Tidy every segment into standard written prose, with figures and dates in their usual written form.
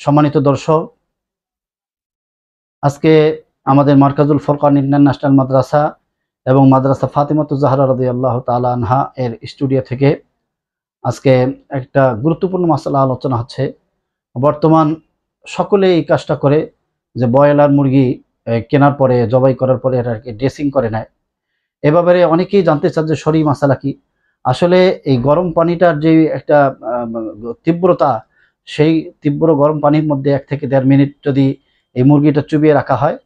সম্মানিত দর্শক, আজকে আমাদের মার্কাজুল ফুরকান ইন্টারন্যাশনাল মাদ্রাসা এবং মাদ্রাসা ফাতিমাতুজ জাহরা রাদিয়াল্লাহু তাআলা আনহা এর স্টুডিও থেকে আজকে একটা গুরুত্বপূর্ণ মাসালা আলোচনা হচ্ছে। বর্তমান সকলে এই কাজটা করে যে ব্রয়লার মুরগি কেনার পরে জবাই করার পরে এটাকে ড্রেসিং করে নেয়। এ ব্যাপারে অনেকেই জানতে চান যে শরঈ মাসালা কি। আসলে এই গরম পানিটার যে একটা তীব্রতা, সেই তীব্র গরম পানির মধ্যে 1 থেকে 1.5 মিনিট যদি এই মুরগিটা চুবিয়ে রাখা হয়,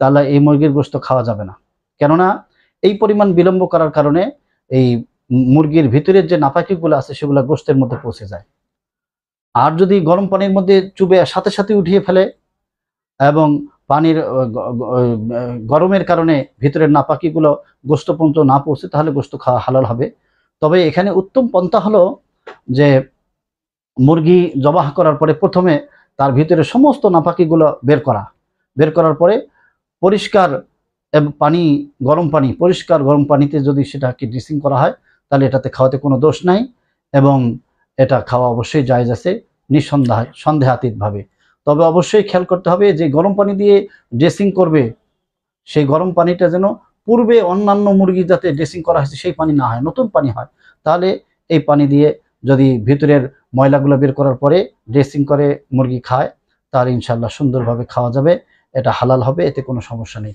তাহলে এই মুরগির গোশত খাওয়া যাবে না। কেননা এই পরিমাণ বিলম্ব করার কারণে এই মুরগির ভিতরের যে নাপাকিগুলো আছে সেগুলো গোশতের মধ্যে পৌঁছে যায়। আর যদি গরম পানির মধ্যে চুবে সাথে সাথে উঠিয়ে ফেলে এবং পানির গরমের কারণে ভিতরের নাপাকিগুলো গোশত পর্যন্ত না পৌঁছে, তাহলে গোশত খাওয়া হালাল হবে। তবে এখানে উত্তম পন্থা হলো যে মুরগি জবাহ করার পরে প্রথমে তার ভিতরে সমস্ত নাপাকিগুলো বের করার পরে পরিষ্কার পানি, পরিষ্কার গরম পানিতে যদি সেটাকে ড্রেসিং করা হয়, তাহলে এটাতে খাওয়াতে কোনো দোষ নাই এবং এটা খাওয়া অবশ্যই জায়েজ আছে সন্দেহাতীতভাবে। তবে অবশ্যই খেয়াল করতে হবে যে গরম পানি দিয়ে ড্রেসিং করবে, সেই গরম পানিটা যেন পূর্বে অন্যান্য মুরগি যাতে ড্রেসিং করা হয়েছে সেই পানি না হয়, নতুন পানি হয়। তাহলে এই পানি দিয়ে যদি ভিতরের ময়লাগুলো বের করার পরে ড্রেসিং করে মুরগি খায়, তাহলে ইনশাআল্লাহ সুন্দরভাবে খাওয়া যাবে, এটা হালাল হবে, এতে কোনো সমস্যা নেই।